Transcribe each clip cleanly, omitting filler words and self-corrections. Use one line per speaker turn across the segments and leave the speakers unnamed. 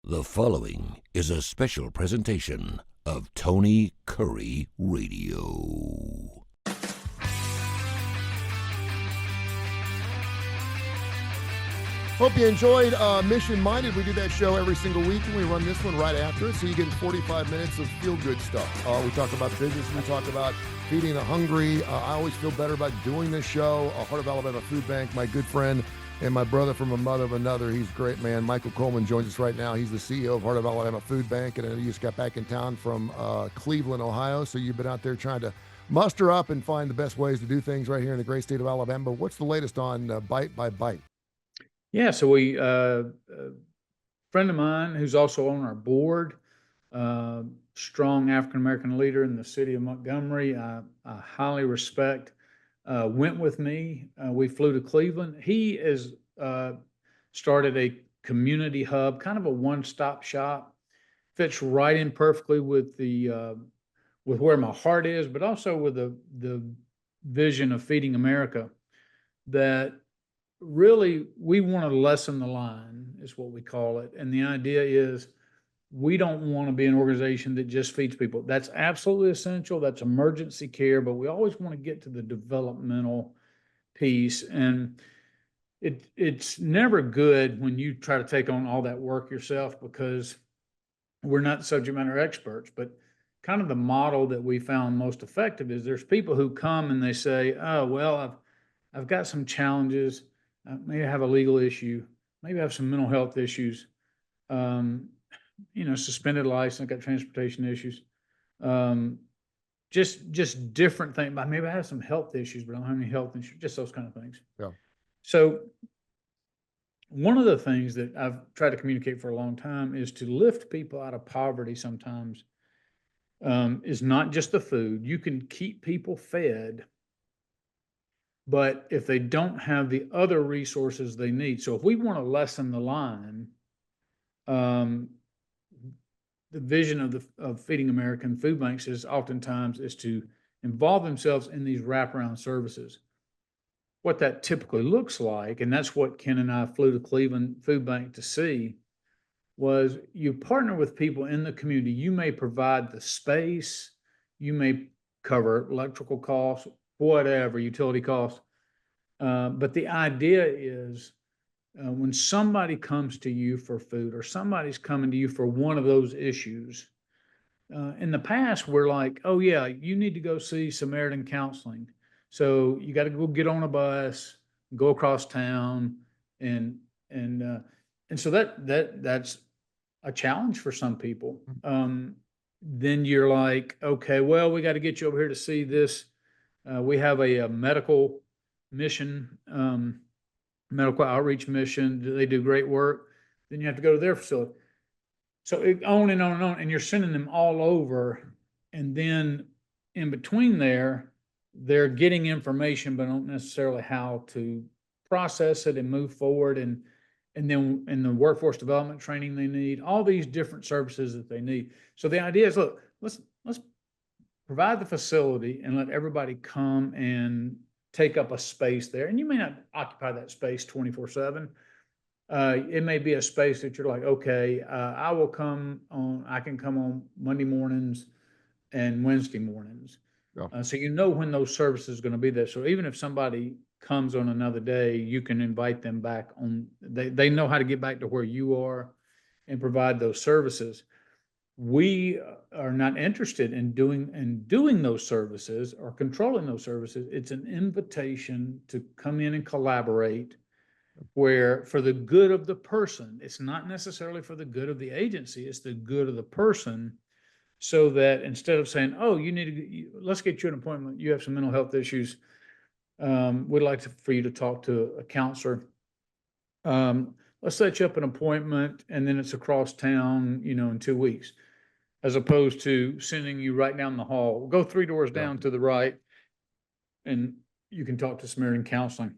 The following is a special presentation of Tony Kurre Radio.
Hope you enjoyed Mission Minded. We do that show every single week, and we run this one right after it, so you get 45 minutes of feel-good stuff. We talk about business. We talk about feeding the hungry. I always feel better about doing this show. Heart of Alabama Food Bank, my good friend and my brother from a mother of another. He's a great man. Michael Coleman joins us right now. He's the CEO of Heart of Alabama Food Bank, and I know you just got back in town from Cleveland, Ohio, so you've been out there trying to muster up and find the best ways to do things right here in the great state of Alabama. What's the latest on Bite by Bite?
Yeah, so a friend of mine who's also on our board, strong African-American leader in the city of Montgomery, I highly respect, went with me. We flew to Cleveland. He has started a community hub, kind of a one-stop shop, fits right in perfectly with with where my heart is, but also with the vision of Feeding America, that really we want to lessen the line, is what we call it. And the idea is we don't want to be an organization that just feeds people. That's absolutely essential. That's emergency care, but we always want to get to the developmental piece. And it's never good when you try to take on all that work yourself, because we're not subject matter experts. But kind of the model that we found most effective is there's people who come and they say, oh, well, I've got some challenges. Maybe I have a legal issue. Maybe I have some mental health issues. Suspended license. I've got transportation issues. Just different things. Maybe I have some health issues, but I don't have any health insurance. Just those kind of things.
Yeah.
So one of the things that I've tried to communicate for a long time is to lift people out of poverty sometimes is not just the food. You can keep people fed, but if they don't have the other resources they need. So if we want to lessen the line, the vision of Feeding American Food Banks is oftentimes to involve themselves in these wraparound services. What that typically looks like, and that's what Ken and I flew to Cleveland Food Bank to see, was you partner with people in the community. You may provide the space, you may cover electrical costs, whatever, utility costs. But the idea is when somebody comes to you for food, or somebody's coming to you for one of those issues, in the past, we're like, oh yeah, you need to go see Samaritan counseling. So you got to go get on a bus, go across town, and so that's a challenge for some people. Then you're like, okay, well, we got to get you over here to see this. We have a medical mission, medical outreach mission. They do great work. Then you have to go to their facility. So on and on and on, and you're sending them all over. And then in between there, they're getting information, but don't necessarily how to process it and move forward. And then in the workforce development training they need, all these different services that they need. So the idea is, look, let's provide the facility and let everybody come and take up a space there. And you may not occupy that space 24/7. It may be a space that you're like, okay, I can come on Monday mornings and Wednesday mornings.
Yeah.
So you know when those services are going to be there. So even if somebody comes on another day, you can invite them back on. They know how to get back to where you are and provide those services. We are not interested in doing those services or controlling those services. It's an invitation to come in and collaborate, where for the good of the person, it's not necessarily for the good of the agency, it's the good of the person. So that instead of saying, oh, let's get you an appointment, you have some mental health issues, we'd like for you to talk to a counselor. Let's set you up an appointment, and then it's across town, in 2 weeks, as opposed to sending you right down the hall. Go 3 doors down to the right, and you can talk to Samaritan Counseling.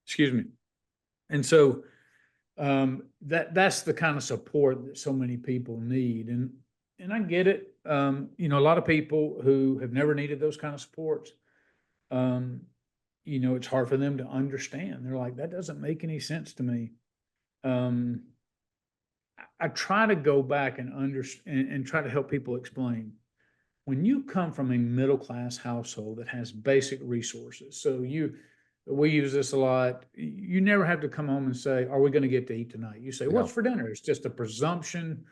Excuse me. And so that's the kind of support that so many people need. And I get it. A lot of people who have never needed those kind of supports, it's hard for them to understand. They're like, that doesn't make any sense to me. I try to go back and understand and try to help people explain. When you come from a middle-class household that has basic resources, we use this a lot. You never have to come home and say, "Are we going to get to eat tonight?" You say,
Yeah.
"What's for dinner?" It's just a presumption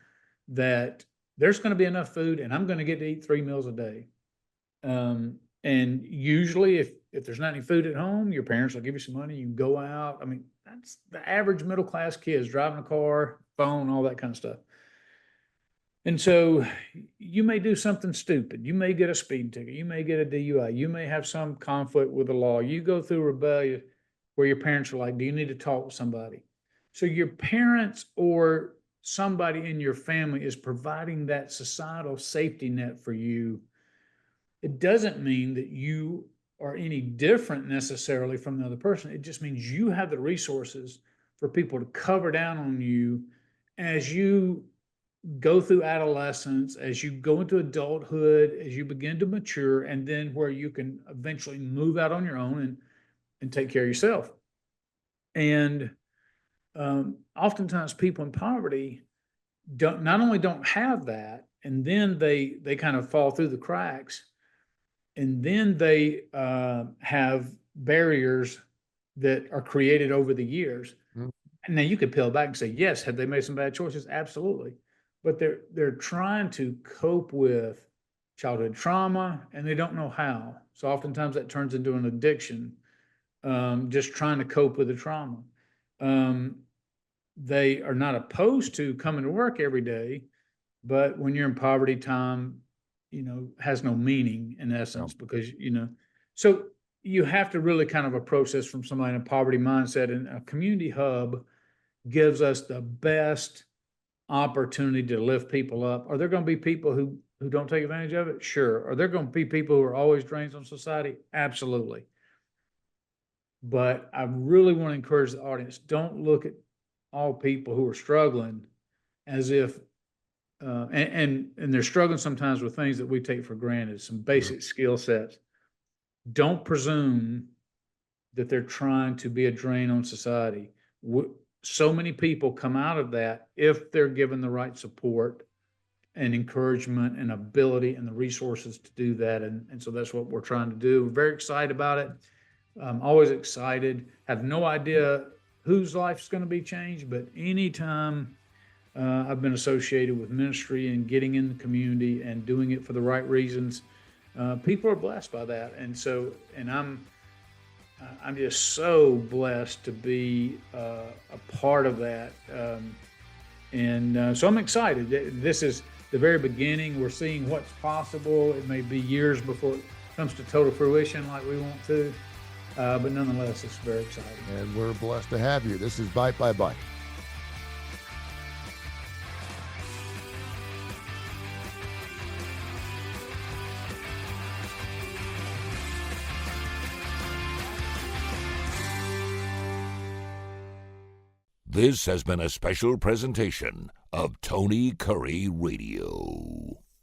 that there's going to be enough food and I'm going to get to eat 3 meals a day. And usually if there's not any food at home, your parents will give you some money, you can go out. I mean, that's the average middle class kids driving a car, phone, all that kind of stuff. And so you may do something stupid. You may get a speeding ticket. You may get a DUI. You may have some conflict with the law. You go through rebellion where your parents are like, do you need to talk with somebody? So your parents or somebody in your family is providing that societal safety net for you. It doesn't mean that you are any different necessarily from the other person. It just means you have the resources for people to cover down on you as you go through adolescence, as you go into adulthood, as you begin to mature, and then where you can eventually move out on your own and take care of yourself. And oftentimes people in poverty not only don't have that, and then they kind of fall through the cracks, and then they have barriers that are created over the years.
Mm.
And now you could peel back and say, yes, have they made some bad choices? Absolutely. But they're trying to cope with childhood trauma and they don't know how. So oftentimes that turns into an addiction, just trying to cope with the trauma. They are not opposed to coming to work every day, but when you're in poverty, time, has no meaning in essence, because, so you have to really kind of approach this from somebody in a poverty mindset, and a community hub gives us the best opportunity to lift people up. Are there going to be people who don't take advantage of it? Sure. Are there going to be people who are always drains on society? Absolutely. But I really want to encourage the audience, don't look at all people who are struggling as if and they're struggling sometimes with things that we take for granted, some basic skill sets. Don't presume that they're trying to be a drain on society. So many people come out of that if they're given the right support and encouragement and ability and the resources to do that. And so that's what we're trying to do. We're very excited about it. I'm always excited. Have no idea whose life's going to be changed, but anytime I've been associated with ministry and getting in the community and doing it for the right reasons, people are blessed by that. And I'm just so blessed to be a part of that. So I'm excited. This is the very beginning. We're seeing what's possible. It may be years before it comes to total fruition like we want to, but nonetheless, it's very exciting.
And we're blessed to have you. This is Bite by Bite.
This has been a special presentation of Tony Kurre Radio.